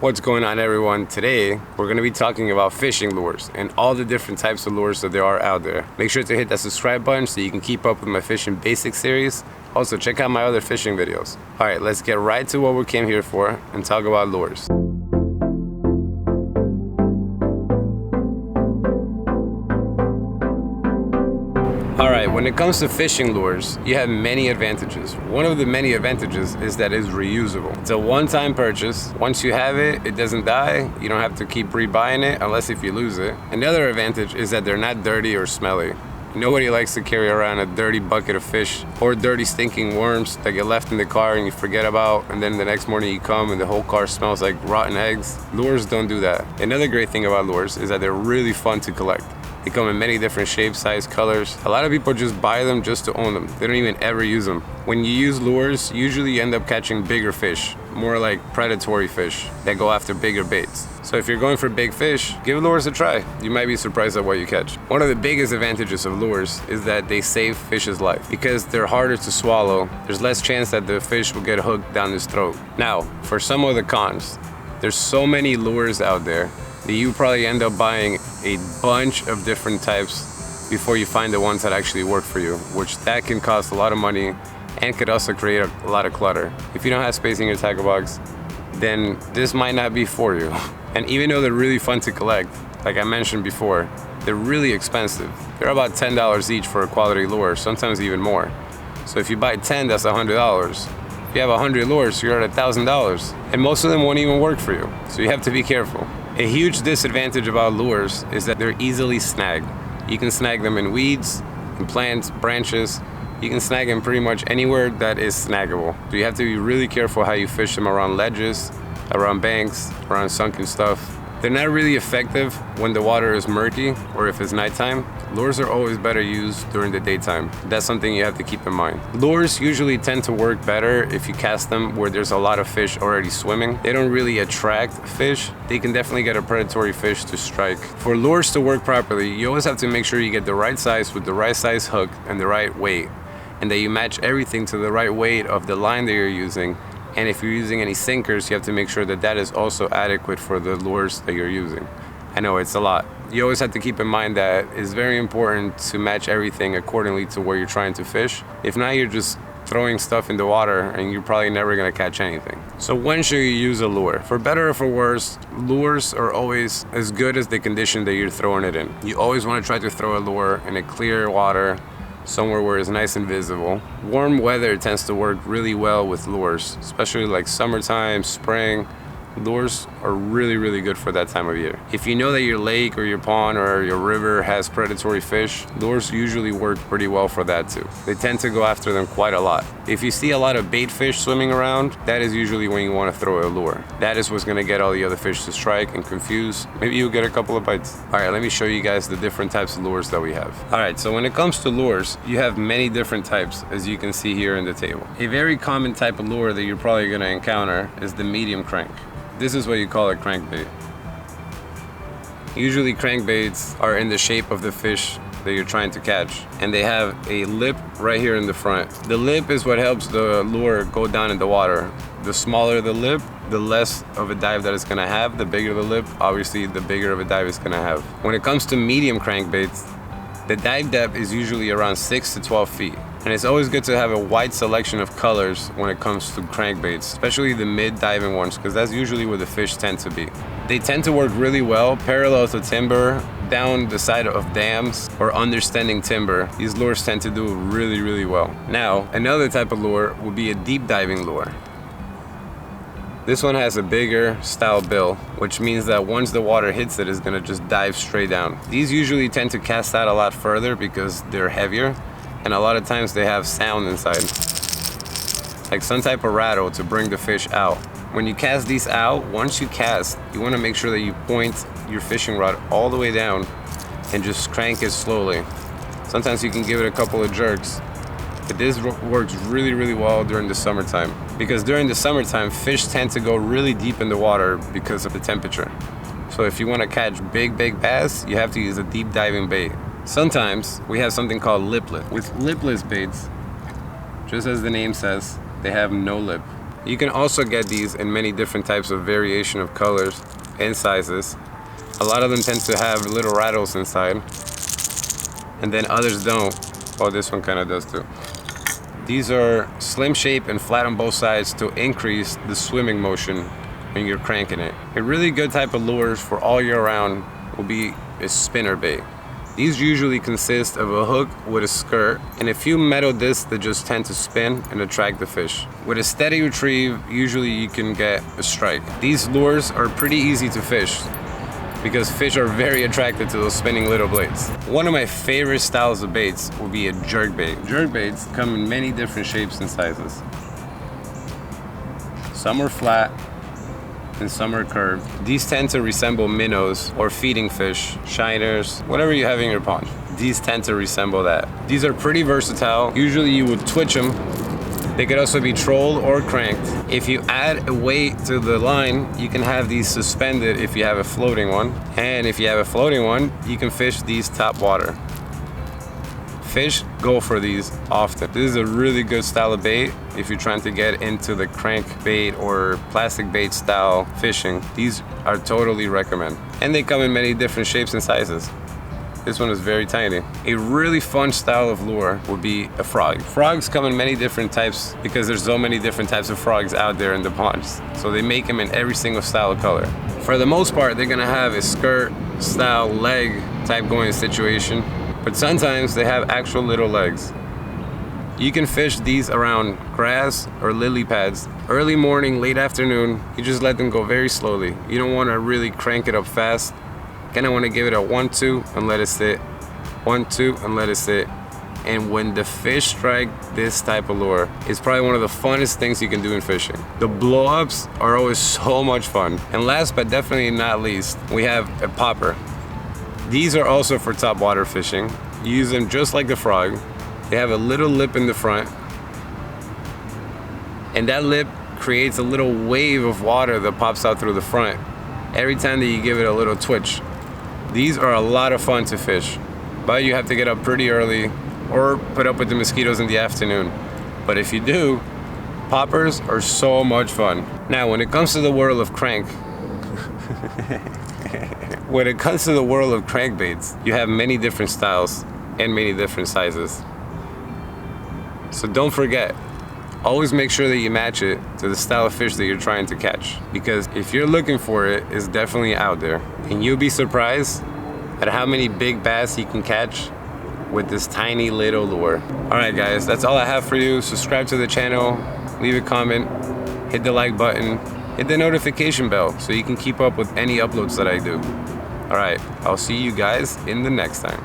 What's going on, everyone? Today we're going to be talking about fishing lures and all the different types of lures that there are out there. Make sure to hit that subscribe button so you can keep up with my fishing basics series. Also, check out my other fishing videos. All right, let's get right to what we came here for and talk about lures. Alright, when it comes to fishing lures, you have many advantages. One of the many advantages is that it's reusable. It's a one-time purchase. Once you have it, it doesn't die. You don't have to keep rebuying it unless if you lose it. Another advantage is that they're not dirty or smelly. Nobody likes to carry around a dirty bucket of fish or dirty stinking worms that get left in the car and you forget about, and then the next morning you come and the whole car smells like rotten eggs. Lures don't do that. Another great thing about lures is that they're really fun to collect. They come in many different shapes, sizes, colors. A lot of people just buy them just to own them. They don't even ever use them. When you use lures, usually you end up catching bigger fish, more like predatory fish that go after bigger baits. So if you're going for big fish, give lures a try. You might be surprised at what you catch. One of the biggest advantages of lures is that they save fish's life. Because they're harder to swallow, there's less chance that the fish will get hooked down his throat. Now, for some of the cons, there's so many lures out there that you probably end up buying a bunch of different types before you find the ones that actually work for you, which that can cost a lot of money and could also create a lot of clutter. If you don't have space in your tackle box, then this might not be for you. And even though they're really fun to collect, like I mentioned before, they're really expensive. They're about $10 each for a quality lure, sometimes even more. So if you buy 10, that's $100. If you have 100 lures, you're at $1,000. And most of them won't even work for you, so you have to be careful. A huge disadvantage about lures is that they're easily snagged. You can snag them in weeds, in plants, branches. You can snag them pretty much anywhere that is snaggable. So you have to be really careful how you fish them around ledges, around banks, around sunken stuff. They're not really effective when the water is murky or if it's nighttime. Lures are always better used during the daytime. That's something you have to keep in mind. Lures usually tend to work better if you cast them where there's a lot of fish already swimming. They don't really attract fish. They can definitely get a predatory fish to strike. For lures to work properly, you always have to make sure you get the right size with the right size hook and the right weight, and that you match everything to the right weight of the line that you're using. And if you're using any sinkers, you have to make sure that that is also adequate for the lures that you're using. I know it's a lot. You always have to keep in mind that it's very important to match everything accordingly to where you're trying to fish. If not, you're just throwing stuff in the water and you're probably never gonna catch anything. So when should you use a lure? For better or for worse, lures are always as good as the condition that you're throwing it in. You always wanna try to throw a lure in a clear water, somewhere where it's nice and visible. Warm weather tends to work really well with lures, especially like summertime, spring. Lures are really, really good for that time of year. If you know that your lake or your pond or your river has predatory fish, lures usually work pretty well for that too. They tend to go after them quite a lot. If you see a lot of bait fish swimming around, that is usually when you want to throw a lure. That is what's gonna get all the other fish to strike and confuse. Maybe you'll get a couple of bites. All right, let me show you guys the different types of lures that we have. All right, so when it comes to lures, you have many different types, as you can see here in the table. A very common type of lure that you're probably gonna encounter is the medium crank. This is what you call a crankbait. Usually crankbaits are in the shape of the fish that you're trying to catch, and they have a lip right here in the front. The lip is what helps the lure go down in the water. The smaller the lip, the less of a dive that it's gonna have. The bigger the lip, obviously the bigger of a dive it's gonna have. When it comes to medium crankbaits, the dive depth is usually around 6 to 12 feet. And it's always good to have a wide selection of colors when it comes to crankbaits, especially the mid-diving ones, because that's usually where the fish tend to be. They tend to work really well parallel to timber, down the side of dams, or under standing timber. These lures tend to do really, really well. Now, another type of lure would be a deep diving lure. This one has a bigger style bill, which means that once the water hits it, it's gonna just dive straight down. These usually tend to cast out a lot further because they're heavier, and a lot of times they have sound inside, like some type of rattle to bring the fish out. When you cast these out, once you cast, you wanna make sure that you point your fishing rod all the way down and just crank it slowly. Sometimes you can give it a couple of jerks. But this works really, really well during the summertime, because during the summertime, fish tend to go really deep in the water because of the temperature. So if you want to catch big bass, you have to use a deep diving bait. Sometimes we have something called liplet. With lipless baits, just as the name says, they have no lip. You can also get these in many different types of variation of colors and sizes. A lot of them tend to have little rattles inside, and then others don't. Oh, this one kind of does too. These are slim shape and flat on both sides to increase the swimming motion when you're cranking it. A really good type of lures for all year round will be a spinner bait. These usually consist of a hook with a skirt and a few metal discs that just tend to spin and attract the fish. With a steady retrieve, usually you can get a strike. These lures are pretty easy to fish because fish are very attracted to those spinning little blades. One of my favorite styles of baits will be a jerk bait. Jerk baits come in many different shapes and sizes. Some are flat and some are curved. These tend to resemble minnows or feeding fish, shiners, whatever you have in your pond. These tend to resemble that. These are pretty versatile. Usually you would twitch them. They could also be trolled or cranked. If you add a weight to the line, you can have these suspended if you have a floating one. And if you have a floating one, you can fish these top water. Fish go for these often. This is a really good style of bait if you're trying to get into the crank bait or plastic bait style fishing. These are totally recommend. And they come in many different shapes and sizes. This one is very tiny. A really fun style of lure would be a frog. Frogs come in many different types because there's so many different types of frogs out there in the ponds. So they make them in every single style of color. For the most part, they're gonna have a skirt style leg type going situation, but sometimes they have actual little legs. You can fish these around grass or lily pads. Early morning, late afternoon, you just let them go very slowly. You don't wanna really crank it up fast. Kinda wanna give it a 1-2 and let it sit. 1-2 and let it sit. And when the fish strike this type of lure, it's probably one of the funnest things you can do in fishing. The blow-ups are always so much fun. And last but definitely not least, we have a popper. These are also for top water fishing. You use them just like the frog. They have a little lip in the front, and that lip creates a little wave of water that pops out through the front every time that you give it a little twitch. These are a lot of fun to fish, but you have to get up pretty early or put up with the mosquitoes in the afternoon. But if you do, poppers are so much fun. Now, when it comes to the world of crank, when it comes to the world of crankbaits, you have many different styles and many different sizes. So don't forget, always make sure that you match it to the style of fish that you're trying to catch. Because if you're looking for it, it's definitely out there. And you'll be surprised at how many big bass you can catch with this tiny little lure. All right, guys, that's all I have for you. Subscribe to the channel, leave a comment, hit the like button, hit the notification bell so you can keep up with any uploads that I do. All right, I'll see you guys in the next time.